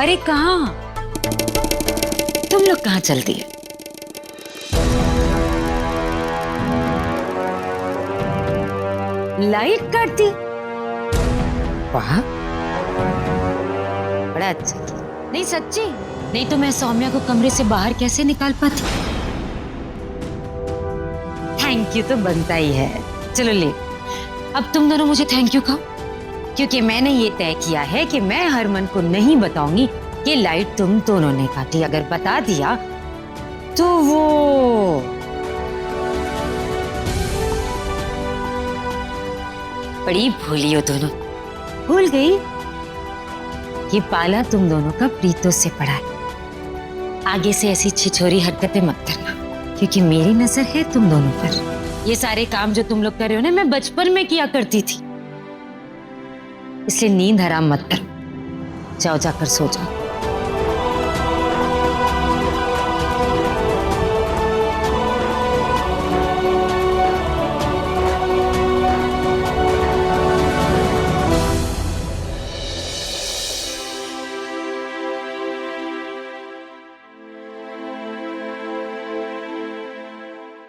अरे कहाँ, तुम लोग कहाँ चलती है? लाइट काटती? वाह, बड़ा अच्छा। नहीं सच्ची, नहीं तो मैं सौम्या को कमरे से बाहर कैसे निकाल पाती। थैंक यू तो बनता ही है। चलो ले, अब तुम दोनों मुझे थैंक यू कहो, क्योंकि मैंने ये तय किया है कि मैं हरमन को नहीं बताऊंगी कि लाइट तुम दोनों ने काटी। अगर बता दिया तो वो बड़ी भूली हो दोनों। भूल गई ये पाला तुम दोनों का प्रीतों से पड़ा है। आगे से ऐसी छिछोरी हरकतें मत करना, क्योंकि मेरी नजर है तुम दोनों पर। ये सारे काम जो तुम लोग कर रहे हो ना, मैं बचपन में किया करती थी। इसलिए नींद हराम मत करो, जाओ जाकर सो जाओ।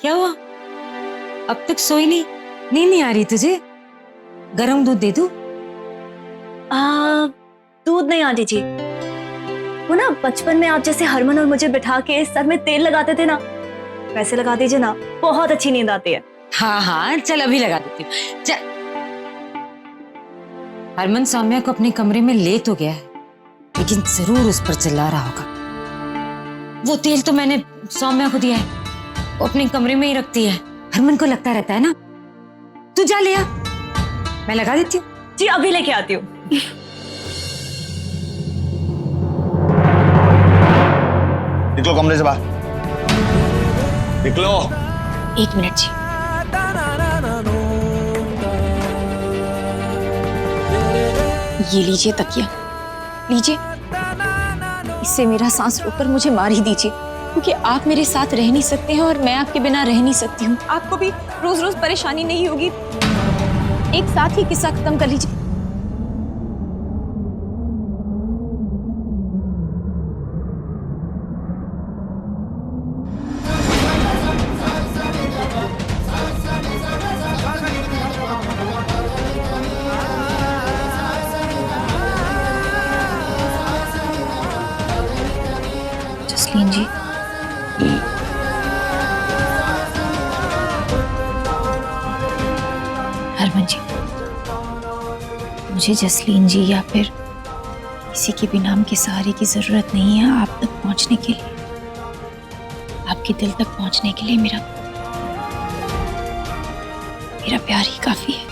क्या हुआ, अब तक सोई नहीं? नींद नहीं आ रही तुझे? गरम दूध दे दूं? दूध नहीं आंटी जी, वो ना बचपन में आप जैसे हरमन और मुझे बिठा के सर में तेल लगाते थे ना, वैसे लगा दीजिए ना, बहुत अच्छी नींद आती है। हाँ हाँ चल अभी लगा देती हूँ, चल। हरमन सौम्या को अपने कमरे में ले तो गया है, लेकिन जरूर उस पर चिल्ला रहा होगा। वो तेल तो मैंने सौम्या को दिया है, वो अपने कमरे में ही रखती है। हरमन को लगता रहता है ना। तू जा ले आ, मैं लगा देती हूँ। जी अभी लेके आती हूँ। निकलो कमरे से बाहर, निकलो। 1 मिनट जी। ये लीजिए तकिया, लीजिए, इससे मेरा सांस रोककर मुझे मार ही दीजिए, क्योंकि आप मेरे साथ रह नहीं सकते हैं और मैं आपके बिना रह नहीं सकती हूँ। आपको भी रोज रोज परेशानी नहीं होगी, एक साथ ही किस्सा खत्म कर लीजिए। जसलीन जी, हरमन जी, मुझे जसलीन जी या फिर किसी के भी नाम के सहारे की जरूरत नहीं है आप तक पहुंचने के लिए। आपके दिल तक पहुंचने के लिए मेरा प्यार ही काफी है।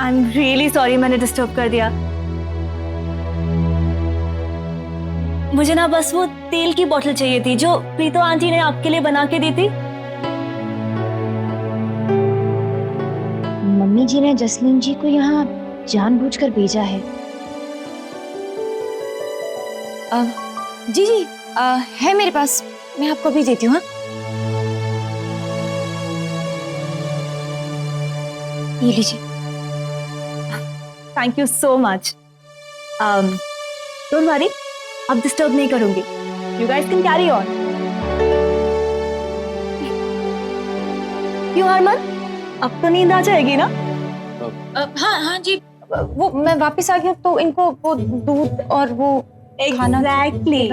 आई एम रियली सॉरी मैंने डिस्टर्ब कर दिया। मुझे ना बस वो तेल की बोतल चाहिए थी जो प्रीतो आंटी ने आपके लिए बना के दी थी। मम्मी जी ने जसलीन जी को यहाँ जानबूझकर भेजा है। जी जी है मेरे पास, मैं आपको भी देती हूँ। ये लीजिए। Thank you so much. Don't worry, अब डिस्टर्ब नहीं करूंगी। You guys can carry on. क्यों हरमन, अब तो नींद आ जाएगी ना? हाँ हाँ जी, वो मैं वापस आ गया तो इनको वो दूध और वो एग्जैक्टली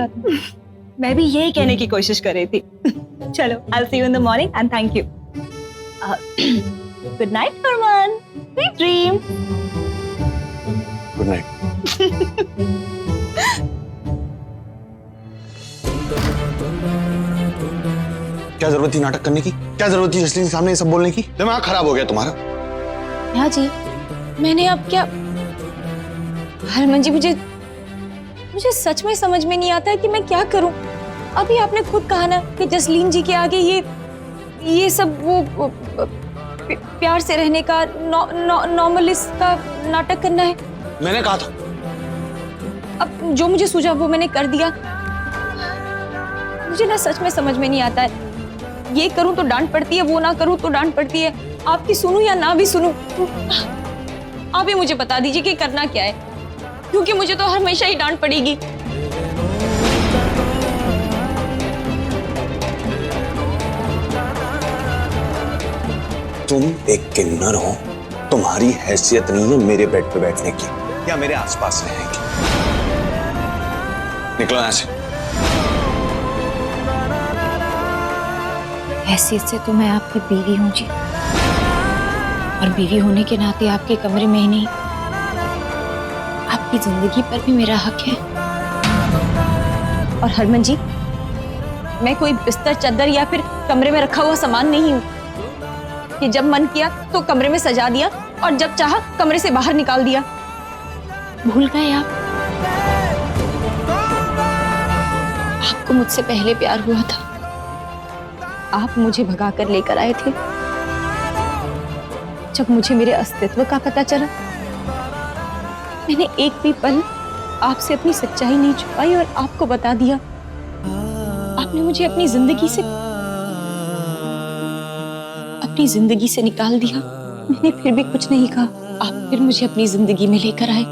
मैं भी यही कहने की कोशिश कर रही थी। चलो, I will see you in the morning and thank you. Good night Harman, sweet dream. Good night. क्या जरूरत थी नाटक करने की? क्या जरूरत थी जसलीन के सामने ये सब बोलने की? दिमाग खराब हो गया तुम्हारा। हाँ जी, मैंने अब क्या? हरमन जी, मुझे सच में समझ में नहीं आता है कि मैं क्या करूं। अभी आपने खुद कहा ना कि जसलीन जी के आगे ये सब वो प्यार से रहने का नॉर्मलिस्ट का नाटक करना है। मैंने कहा था। अब जो मुझे सूझा वो मैंने कर दिया। मुझे ना सच में समझ में नहीं आता है, ये करूं तो डांट पड़ती है, वो ना करूं तो डांट पड़ती है। आपकी सुनूं या ना भी सुनूं, आप ही मुझे बता दीजिए कि करना क्या है, क्योंकि मुझे तो हमेशा ही डांट पड़ेगी। तुम एक किन्नर हो, तुम्हारी हैसियत नहीं है मेरे बेड पे बैठने की या मेरे आसपास रहने की। निकलो यहां से। हैसियत से तो मैं आपकी बीवी हूँ जी, और बीवी होने के नाते आपके कमरे में ही नहीं, आपकी जिंदगी पर भी मेरा हक है। और हरमन जी, मैं कोई बिस्तर चादर या फिर कमरे में रखा हुआ सामान नहीं हूँ कि जब मन किया तो कमरे में सजा दिया और जब चाहा कमरे से बाहर निकाल दिया। भूल गए आप? आपको मुझसे पहले प्यार हुआ था। आप मुझे भगा कर लेकर आए थे। जब मुझे मेरे अस्तित्व का पता चला, मैंने एक भी पल आपसे अपनी सच्चाई नहीं छुपाई और आपको बता दिया। आपने मुझे अपनी जिंदगी से निकाल दिया। मैंने फिर भी कुछ नहीं कहा। आप फिर मुझे अपनी जिंदगी में लेकर आए।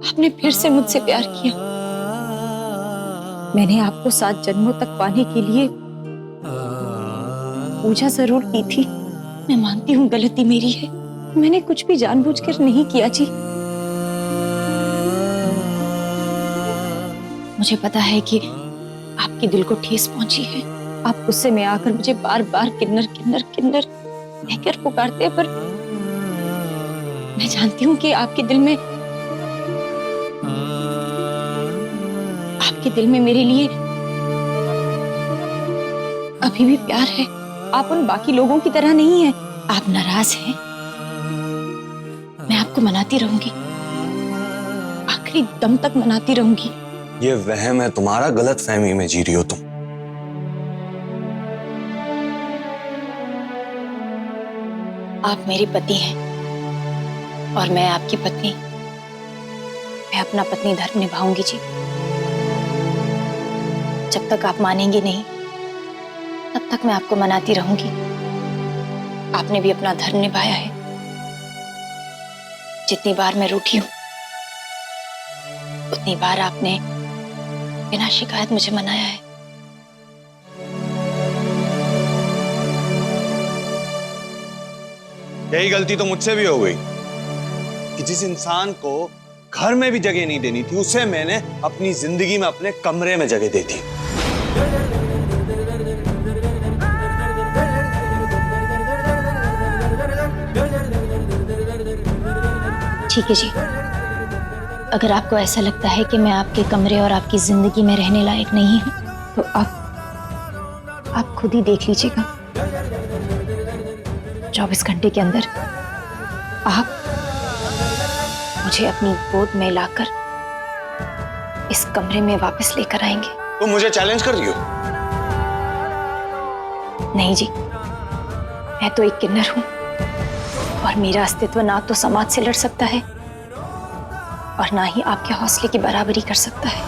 आपने फिर से मुझसे प्यार किया। मैंने आपको 7 जन्मों तक पाने के लिए पूजा जरूर की थी। मैं मानती हूँ गलती मेरी है, मैंने कुछ भी जानबूझकर नहीं किया जी। मुझे पता है कि आपके दिल को ठेस पहुंची है। आप गुस्से में आकर मुझे बार बार किन्नर किन्नर किन्नर कहकर पुकारते, पर मैं जानती हूँ कि आपके दिल में मेरे लिए अभी भी प्यार है। आप उन बाकी लोगों की तरह नहीं हैं। आप नाराज हैं? मैं आपको मनाती रहूंगी, आखिरी दम तक मनाती रहूंगी। ये वहम है तुम्हारा, गलत फहमी में जी रही हो तुम। आप मेरे पति हैं और मैं आपकी पत्नी। मैं अपना पत्नी धर्म निभाऊंगी जी। जब तक आप मानेंगे नहीं, तब तक मैं आपको मनाती रहूंगी। आपने भी अपना धर्म निभाया है। जितनी बार मैं रूठी हूं, उतनी बार आपने बिना शिकायत मुझे मनाया है। यही गलती तो मुझसे भी हो गई कि जिस इंसान को घर में भी जगह नहीं देनी थी, उसे मैंने अपनी जिंदगी में अपने कमरे में जगह दी थी। ठीक है जी, अगर आपको ऐसा लगता है कि मैं आपके कमरे और आपकी जिंदगी में रहने लायक नहीं हूं, तो आप खुद ही देख लीजिएगा। 24 घंटे के अंदर आप मुझे अपनी गोद में लाकर इस कमरे में वापस लेकर आएंगे। तुम मुझे चैलेंज कर रही हो? नहीं जी, मैं तो एक किन्नर हूं और मेरा अस्तित्व ना तो समाज से लड़ सकता है और ना ही आपके हौसले की बराबरी कर सकता है।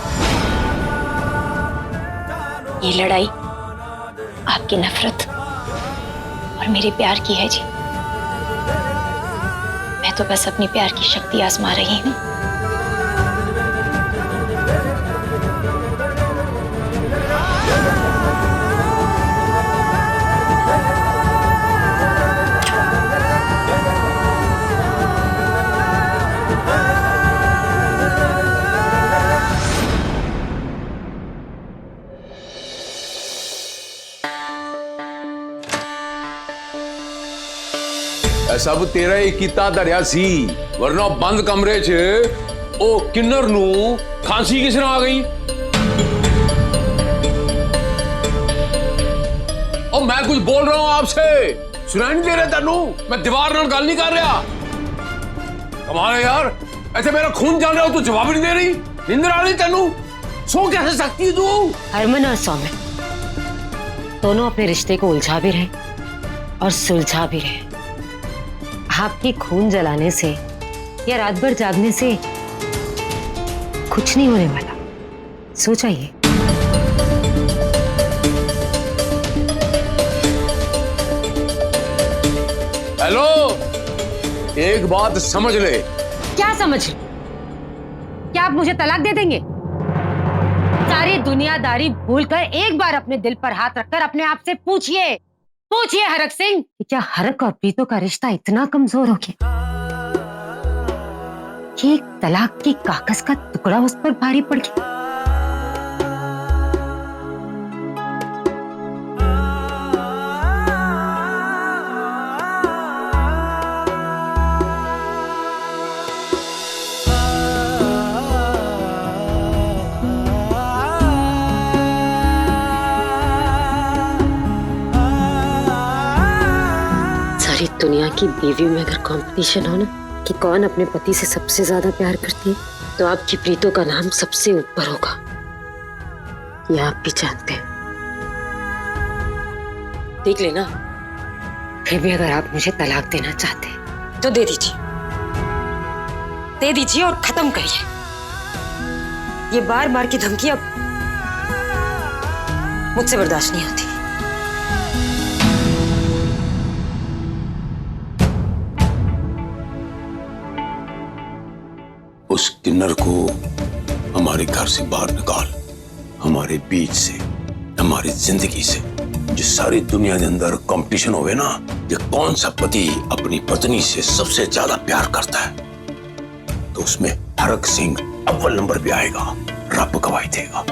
ये लड़ाई आपकी नफरत और मेरे प्यार की है जी। मैं तो बस अपनी प्यार की शक्ति आजमा रही हूं। सब तेरा ही कीता धरिया सी, वरना बंद कमरे च ओ किन्नर नू खांसी किस तरह आ गई? ओ मैं कुछ बोल रहा हूं आपसे, सुनाई नहीं दे रहा तेनू? मैं दीवार नाल गल नहीं कर रहा। कमाल है यार, ऐसे मेरा खून जान रहा हो, तू जवाब नहीं दे रही। निंदर आ रही तेनू? सो कैसे सकती है तू? हरमन और सौम्य दोनों अपने रिश्ते को उलझा भी रहे और सुलझा भी रहे। आपके खून जलाने से या रात भर जागने से कुछ नहीं होने वाला, सोच आइए। हेलो, एक बात समझ ले। क्या समझ? क्या आप मुझे तलाक दे देंगे? सारी दुनियादारी भूलकर एक बार अपने दिल पर हाथ रखकर अपने आप से पूछिए, पूछिए हरक सिंह, कि क्या हरक और प्रीतो का रिश्ता इतना कमजोर हो गया कि एक तलाक की कागज का टुकड़ा उस पर भारी पड़ गया? सारी दुनिया की बीवी में अगर कंपटीशन हो ना कि कौन अपने पति से सबसे ज्यादा प्यार करती है, तो आपकी प्रीतो का नाम सबसे ऊपर होगा। ये आप भी जानते हैं। देख लेना, फिर भी अगर आप मुझे तलाक देना चाहते हैं तो दे दीजिए और खत्म करिए। ये बार बार की धमकी अब मुझसे बर्दाश्त नहीं होती। उस किन्नर को हमारे घर से बाहर निकाल, हमारे बीच से, हमारी जिंदगी से। जो सारी दुनिया के अंदर कंपटीशन होवे ना, ये कौन सा पति अपनी पत्नी से सबसे ज्यादा प्यार करता है, तो उसमें हरक सिंह अव्वल नंबर पे आएगा। रब गवाही देगा।